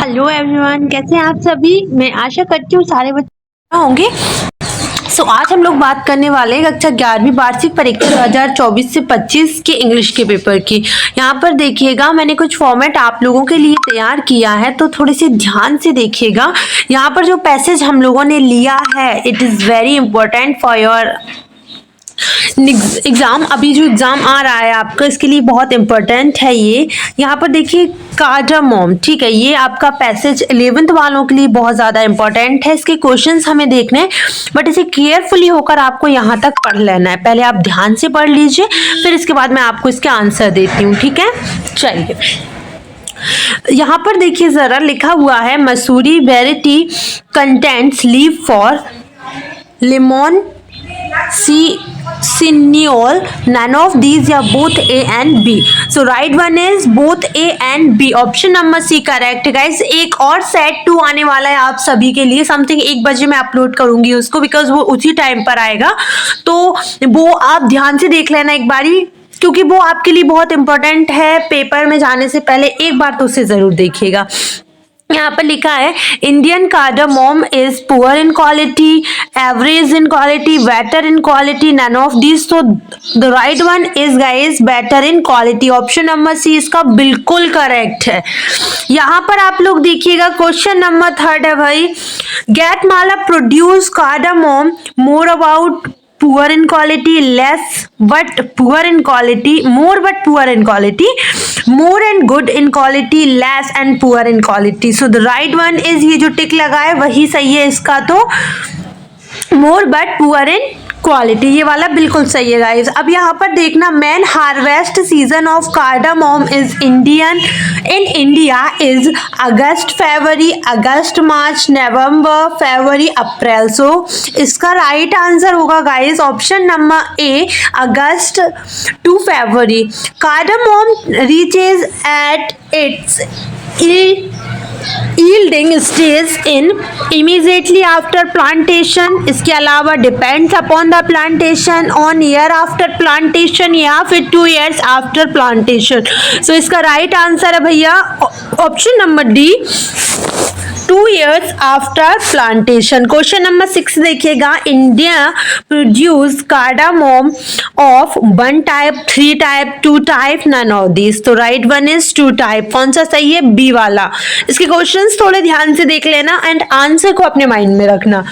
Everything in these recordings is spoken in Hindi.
हेलो एवरीवन, कैसे हैं आप सभी। मैं आशा करती हूँ सारे बच्चे होंगे। आज हम लोग बात करने वाले हैं कक्षा 11वीं वार्षिक परीक्षा 2024 से 25 के इंग्लिश के पेपर की। यहाँ पर देखिएगा, मैंने कुछ फॉर्मेट आप लोगों के लिए तैयार किया है, तो थोड़े से ध्यान से देखिएगा। यहाँ पर जो पैसेज हम लोगों ने लिया है, it is very important for your exam. अभी जो एग्जाम आ रहा है आपका, इसके लिए बहुत इंपॉर्टेंट है ये। यहाँ पर देखिए कार्डामोम, ठीक है, ये आपका पैसेज 11th वालों के लिए बहुत ज़्यादा इंपॉर्टेंट है। इसके क्वेश्चंस हमें देखने हैं, बट इसे केयरफुली होकर आपको यहाँ तक पढ़ लेना है। पहले आप ध्यान से पढ़ लीजिए, फिर इसके बाद मैं आपको इसके आंसर देती हूँ, ठीक है। चलिए, यहाँ पर देखिए ज़रा, लिखा हुआ है मसूरी variety contents leave for lemon सी Cineol, none of these या both A and B. So right one is both A and B. Option number C correct guys. एक और सेट 2 आने वाला है आप सभी के लिए, समथिंग 1 बजे मैं अपलोड करूंगी उसको, बिकॉज वो उसी टाइम पर आएगा। तो वो आप ध्यान से देख लेना एक बारी, क्योंकि वो आपके लिए बहुत इंपॉर्टेंट है। पेपर में जाने से पहले एक बार तो उसे जरूर देखिएगा। यहाँ पर लिखा है Indian cardamom is poor in quality, average in quality, better in quality, none of this. तो the right one is guys better in quality. Option number C इसका बिल्कुल करेक्ट है। यहाँ पर आप लोग देखिएगा, क्वेश्चन नंबर 3 है भाई, Guatemala produce cardamom more about poor in quality, less but poor in quality, more but poor in quality, more and good in quality, less and poor in quality. So the right one is, ये जो टिक लगा है वही सही है इसका, तो more but poor in quality, ये वाला बिल्कुल सही है गाइस। अब यहाँ पर देखना, main harvest season of cardamom is in India is August February, August March, November, February, April. So इसका राइट आंसर होगा guys option number A, August to February. Cardamom reaches at its yielding stage in immediately after plantation, इसके अलावा depends upon the plantation, on year after plantation, या फिर 2 years after plantation। so इसका राइट आंसर है भैया option number D, 2 years after plantation। Question number 6 देखिएगा, India produce cardamom of 1 type, 3 type, 2 type, none of this. तो राइट वन इज 2 टाइप। कौन सा सही है? बी वाला। इसके क्वेश्चंस थोड़े ध्यान से देख लेना एंड आंसर को अपने माइंड में रखना।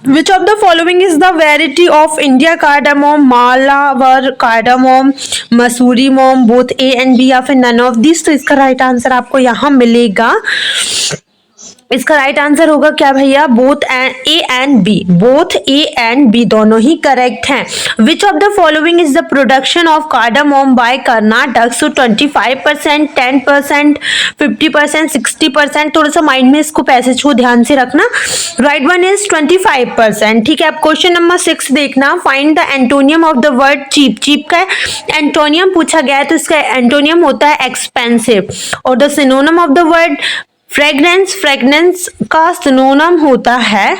Which of the following is the variety of India cardamom? Malabar कार्डामोम, Mussoorie मोम, बोथ ए एंड बी, या फिर नन ऑफ दिस। तो इसका राइट आंसर आपको यहाँ मिलेगा। इसका राइट आंसर होगा क्या भैया? Both A and B, both A and B दोनों ही करेक्ट हैं। Which of the following is the production of cardamom by Karnataka? So 25%, 10%, 50%, 60%। थोड़ा सा माइंड में इसको पैसेज को ध्यान से रखना। Right one is 25%। ठीक है, अब क्वेश्चन नंबर 6 देखना, find the antonym of the word cheap. Cheap का एंटोनियम पूछा गया है, तो इसका एंटोनियम होता है एक्सपेंसिव। और the synonym of the word fragrance, fragrance का सिनोनिम होता है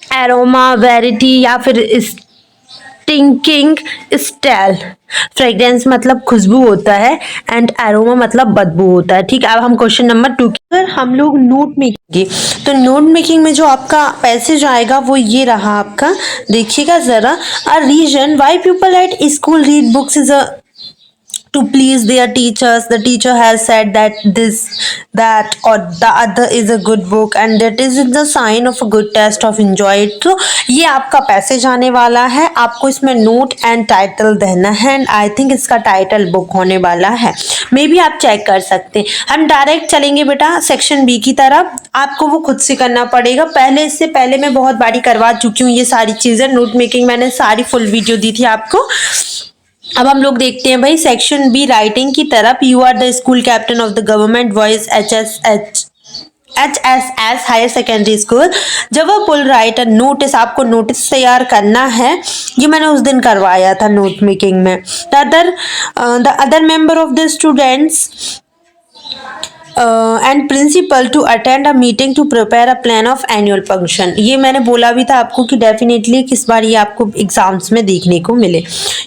एरोमा, वेरिटी, या फिर स्टिंकिंग स्टेल। फ्रेग्रेंस मतलब खुशबू होता है एंड एरोमा मतलब बदबू होता है। ठीक है, अब हम क्वेश्चन नंबर 2 की हम लोग नोट मेकिंग, तो नोट मेकिंग में जो आपका पैसेज आएगा वो ये रहा आपका, देखिएगा जरा। A reason why people at school read books is a to please their teachers. The teacher has said that this, that or the other is a good book and that is the sign of a good test of enjoy it। तो ये आपका पैसेज आने वाला है, आपको इसमें नोट एंड टाइटल देना है एंड आई थिंक इसका टाइटल बुक होने वाला है। मे बी आप चेक कर सकते हैं। हम डायरेक्ट चलेंगे बेटा सेक्शन बी की तरफ, आपको वो खुद से करना पड़ेगा। पहले इससे पहले मैं बहुत बारी करवा चुकी हूँ ये सारी चीज़ें, नोट मेकिंग मैंने सारी फुल वीडियो दी थी आपको। अब हम लोग देखते हैं भाई सेक्शन बी राइटिंग की तरफ। You are the school captain of the government boys HSS higher secondary school. जब वो पुल राइट अ नोटिस, आपको नोटिस तैयार करना है, ये मैंने उस दिन करवाया था नोट मेकिंग में। The other member of the students and principal to attend a meeting to prepare a plan of annual function. ये मैंने बोला भी था आपको कि डेफिनेटली किस बार ये आपको एग्जाम्स में देखने को मिले।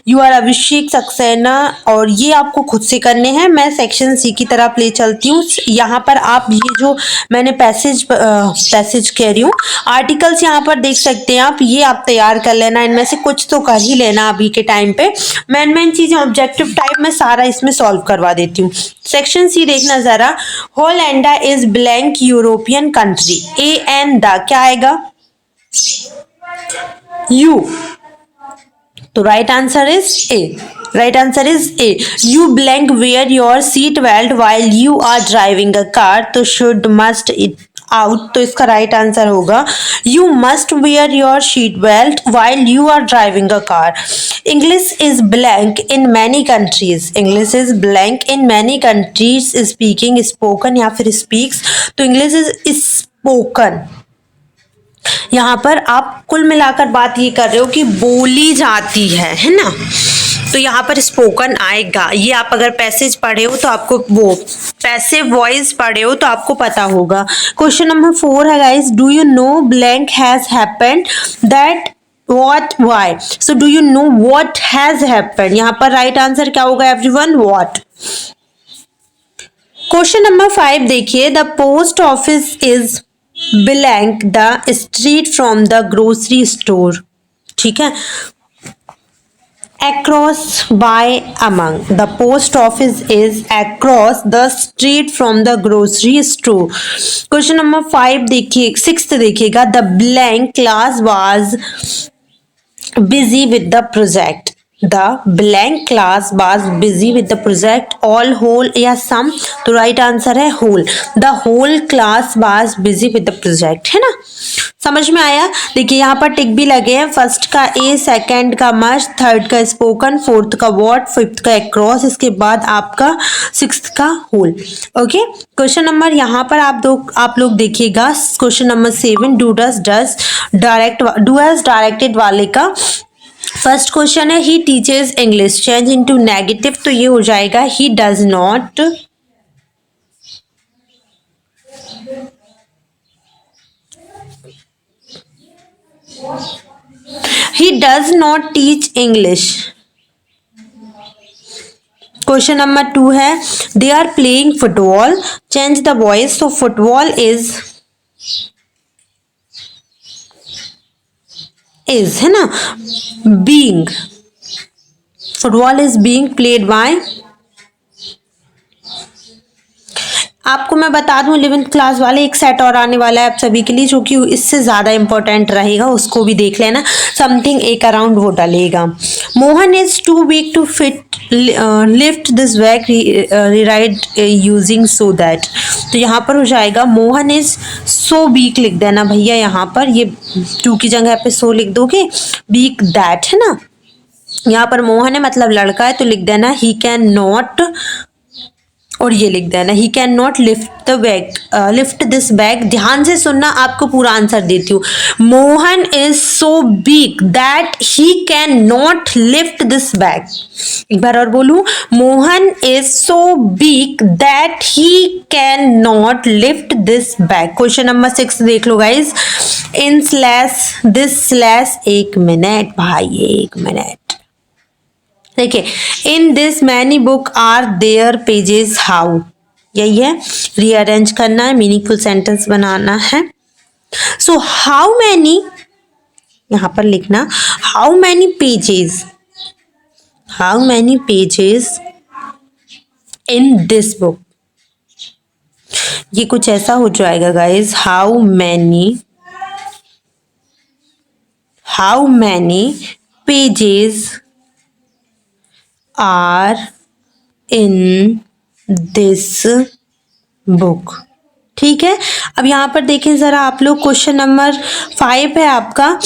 यू आर अभिषेक सक्सेना, और ये आपको खुद से करने हैं। मैं सेक्शन सी की तरफ ले चलती हूँ। यहाँ पर आप ये जो मैंने पैसेज कह रही हूँ, आर्टिकल्स यहाँ पर देख सकते हैं आप, ये आप तैयार कर लेना। इनमें से कुछ तो कर ही लेना अभी के टाइम पे। मेन चीजें ऑब्जेक्टिव टाइप में सारा इसमें सॉल्व करवा देती हूँ। सेक्शन सी देखना जरा। Holland is blank European country. A and the क्या आएगा? यू। तो right answer is A. Right answer is A. You blank wear your seat belt while you are driving a car. तो शुड मस्ट इट आउट, तो इसका राइट आंसर होगा you must wear your seat belt while you are driving a car. English is blank in many countries. English is blank in many countries. Speaking, spoken या फिर स्पीक्स। तो इंग्लिश इज स्पोकन। यहाँ पर आप कुल मिलाकर बात ये कर रहे हो कि बोली जाती है ना। तो यहाँ पर स्पोकन आएगा। ये आप अगर पैसेज पढ़े हो तो आपको, वो पैसिव वॉइस पढ़े हो तो आपको पता होगा। क्वेश्चन नंबर 4 है guys, do you know blank has happened that what why। so do you know what has happened। यहाँ पर राइट आंसर क्या होगा एवरीवन? what। क्वेश्चन नंबर 5 देखिए, the post office is blank the street from the grocery store. ठीक है, across by among। the post office is across the street from the grocery store। Question number 5 देखिए, 6 देखिएगा, the blank class was busy with the project। the blank class was busy with the project। all, whole या some। तो राइट आंसर है whole। the whole class was busy with the project, है ना। समझ में आया? देखिए यहाँ पर टिक भी लगे हैं। फर्स्ट का ए, सेकंड का मस्ट, थर्ड का स्पोकन, फोर्थ का वॉट, फिफ्थ का अक्रॉस, इसके बाद आपका सिक्स्थ का होल। ओके, क्वेश्चन नंबर यहाँ पर आप लोग देखिएगा। Question number 7, do does directed वाले का फर्स्ट क्वेश्चन है, he teaches English. Change into negative, तो ये हो जाएगा he does not. He does not teach English। Question number 2 है, they are playing football। change the voice, so football is है ना, being। football is being played by। आपको मैं बता दूं 11th क्लास वाले एक सेट और आने वाला है आप सभी के लिए, जो कि इससे ज़्यादा इंपॉर्टेंट रहेगा, उसको भी देख लेना। समथिंग एक अराउंड वो डालेगा। Mohan is too weak to fit lift this bag rewrite using so that. तो यहाँ पर हो जाएगा मोहन इज सो वीक लिख देना भैया, यहाँ पर ये टू की जगह पे सो लिख दोगे, वीक दैट है ना। यहाँ पर मोहन है मतलब लड़का है, तो लिख देना ही कैन नॉट, और ये लिख देना he can not lift this bag. ध्यान से सुनना, आपको पूरा आंसर देती हूँ। Mohan is so big that he can not lift this bag. एक बार और बोलूं, Mohan is so big that he can not lift this bag. Question number 6 देख लो guys, in slash this slash, एक मिनट भाई, एक मिनट। देखिए, in this many book are there pages how, यही है, रीअरेंज करना है, मीनिंगफुल सेंटेंस बनाना है। सो हाउ मैनी, यहां पर लिखना how many pages, how many pages in this book. ये कुछ ऐसा हो जाएगा guys, how many pages are in this book. ठीक है, अब यहाँ पर देखें जरा आप लोग, क्वेश्चन नंबर 5 है आपका।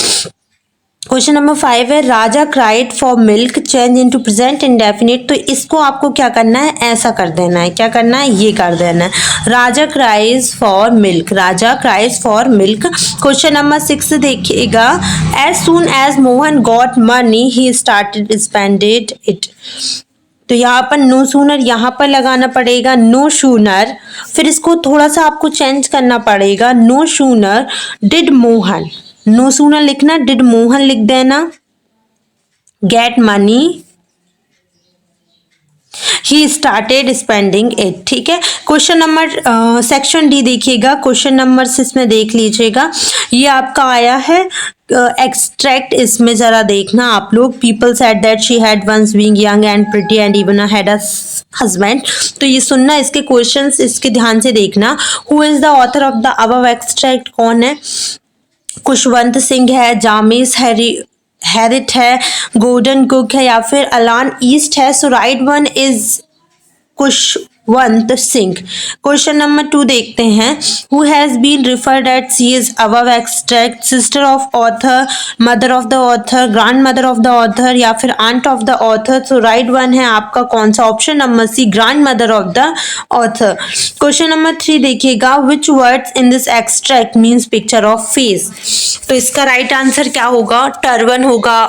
क्वेश्चन नंबर 5 है, Raja cried for milk. Change into present indefinite. तो इसको आपको क्या करना है, ऐसा कर देना है। क्या करना है, ये कर देना है, Raja cries for milk, Raja cries for milk. Question number 6 देखिएगा, as soon as Mohan got money he started spended it. तो यहाँ पर नो सूनर यहाँ पर लगाना पड़ेगा नो शूनर, फिर इसको थोड़ा सा आपको चेंज करना पड़ेगा no sooner did Mohan, no sooner लिखना डिड मोहन लिख देना, get money he started spending it. ठीक है, क्वेश्चन नंबर सेक्शन डी देखिएगा, क्वेश्चन नंबर 6 में देख लीजिएगा, ये आपका आया है एक्सट्रैक्ट, इसमें जरा देखना आप लोग। People said that she had once being young and pretty and even had a husband. तो ये सुनना, इसके क्वेश्चंस इसके ध्यान से देखना। Who is the author of the above extract, कौन है? खुशवंत सिंह है, जामिस हैरिट है, गोल्डन कुक है, या फिर अलान ईस्ट है। So right one is Khushwant Singh. Question number 2 देखते हैं, who has been referred at C is above extract, sister of author, mother of the author, grandmother of the author, या फिर aunt of the author. So right one है आपका कौन सा? Option number C, grandmother of the author. Question number 3 देखिएगा, which words in this extract means picture of face. तो इसका राइट आंसर क्या होगा? टर्बन होगा,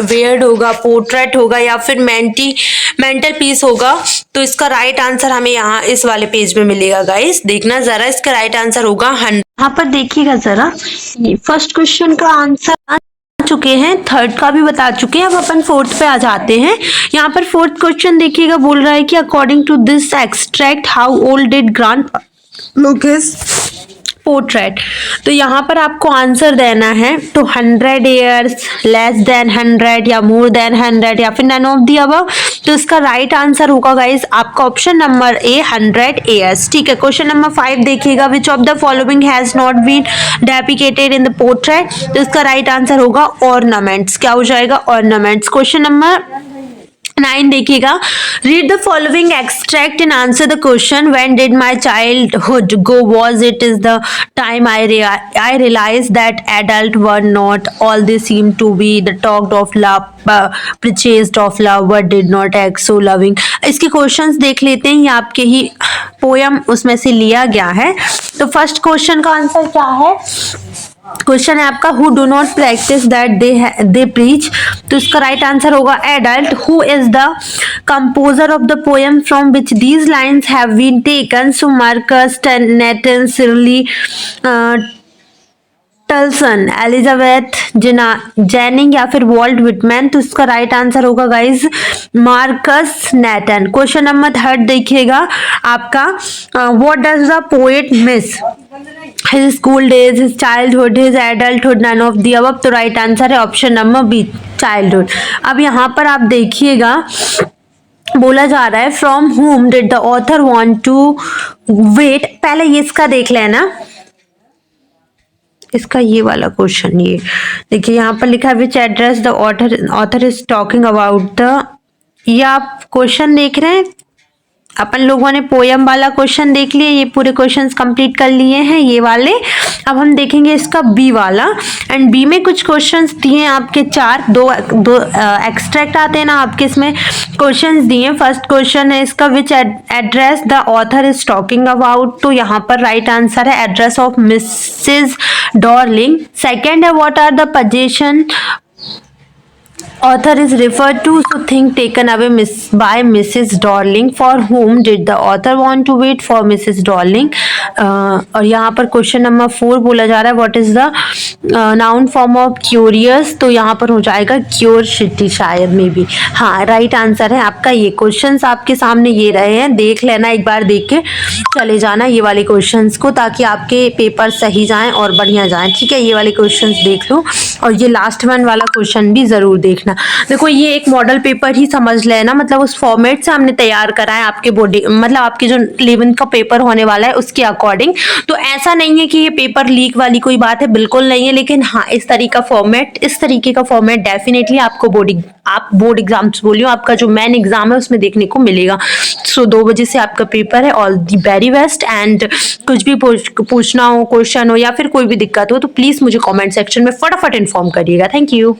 वेयर्ड होगा, पोर्ट्रेट होगा, या फिर मेंटल पीस होगा। तो इसका राइट आंसर हमें यहाँ इस वाले पेज में मिलेगा गाइस, देखना जरा, इसका राइट आंसर होगा 100। यहाँ पर देखिएगा जरा, फर्स्ट क्वेश्चन का आंसर आ चुके हैं, थर्ड का भी बता चुके हैं, अब अपन फोर्थ पे आ जाते हैं। यहाँ पर फोर्थ क्वेश्चन देखिएगा, बोल रहा है कि according to this extract how old did grand look his portrait. तो यहाँ पर आपको आंसर देना है, तो 100 ईयर्स, लेस देन 100, या मोर देन 100, या फिर नन ऑफ दी अबव। तो इसका राइट आंसर होगा गाइस आपका ऑप्शन नंबर ए, 100 ईयर्स। ठीक है, क्वेश्चन नंबर 5 देखिएगा, which of the following has not been depicted in the portrait. तो इसका राइट आंसर होगा ऑर्नामेंट्स। क्या हो जाएगा? ऑर्नामेंट्स। क्वेश्चन नंबर 9 देखिएगा, read the following extract and answer the question, when did my childhood go, was it is the time I realize that adult were not all they seem to be the talked of love, purchased of love, but did not act so loving. इसके क्वेश्चंस देख लेते हैं, ये आपके ही पोयम उसमें से लिया गया है। तो फर्स्ट क्वेश्चन का आंसर क्या है? क्वेश्चन है आपका, who do not practice that they preach. तो इसका राइट आंसर होगा adult. Who is the composer of the poem from which these lines have been taken. So Marcus, Tennyson, Shirley, Tolson, Elizabeth Jenning, या फिर वॉल्ट विटमैन। तो इसका राइट आंसर होगा guys Marcus Natan. Question number 3 देखिएगा आपका, what does the poet miss? His school days, his childhood, his adulthood, none of the above। तो राइट आंसर है ऑप्शन नंबर बी, चाइल्डहुड। अब यहाँ पर आप देखिएगा, बोला जा रहा है from whom did the author want to wait। पहले ये इसका देख लेना, इसका ये वाला क्वेश्चन, ये देखिए यहाँ पर लिखा है which address the author is talking about the. ये आप क्वेश्चन देख रहे हैं, अपन लोगों ने पोयम वाला क्वेश्चन देख लिए, ये पूरे क्वेश्चंस कंप्लीट कर लिए हैं ये वाले। अब हम देखेंगे इसका बी वाला, एंड बी में कुछ क्वेश्चंस दिए हैं आपके 4, दो एक्सट्रैक्ट आते हैं ना आपके, इसमें क्वेश्चंस दिए हैं। फर्स्ट क्वेश्चन है इसका, which address the author is talking about. तो यहाँ पर राइट आंसर है address of Mrs Darling. Second है, what are the position author is referred to, so thing taken away by Mrs. Darling। For whom did the author want to wait? For Mrs. Darling। और यहाँ पर क्वेश्चन नंबर 4 बोला जा रहा है, what is the noun form of curious. तो यहाँ पर हो जाएगा क्यूरसिटी शायद में भी। हाँ, राइट आंसर है आपका ये। क्वेश्चंस आपके सामने ये रहे हैं, देख लेना, एक बार देख के चले जाना ये वाले क्वेश्चंस को, ताकि आपके पेपर सही जाएं और बढ़िया जाएं। ठीक है, ये वाले क्वेश्चंस देख लो, और ये लास्ट वन वाला क्वेश्चन भी जरूर देखना। देखो, ये एक मॉडल पेपर ही समझ लेना, मतलब उस फॉर्मेट से हमने तैयार करा है आपके बॉडी, मतलब आपके जो 11th का पेपर होने वाला है उसके अकॉर्डिंग। तो ऐसा नहीं है कि ये पेपर लीक वाली कोई बात है, बिल्कुल नहीं है, लेकिन हाँ इस तरीके का फॉर्मेट डेफिनेटली आपको बोर्ड एग्जाम्स बोलियो, आपका जो मेन एग्जाम है उसमें देखने को मिलेगा। सो 2 बजे से आपका पेपर है। All the very best. And कुछ भी पूछना हो, क्वेश्चन हो, या फिर कोई भी दिक्कत हो, तो प्लीज मुझे कॉमेंट सेक्शन में फटाफट इन्फॉर्म करिएगा। Thank you.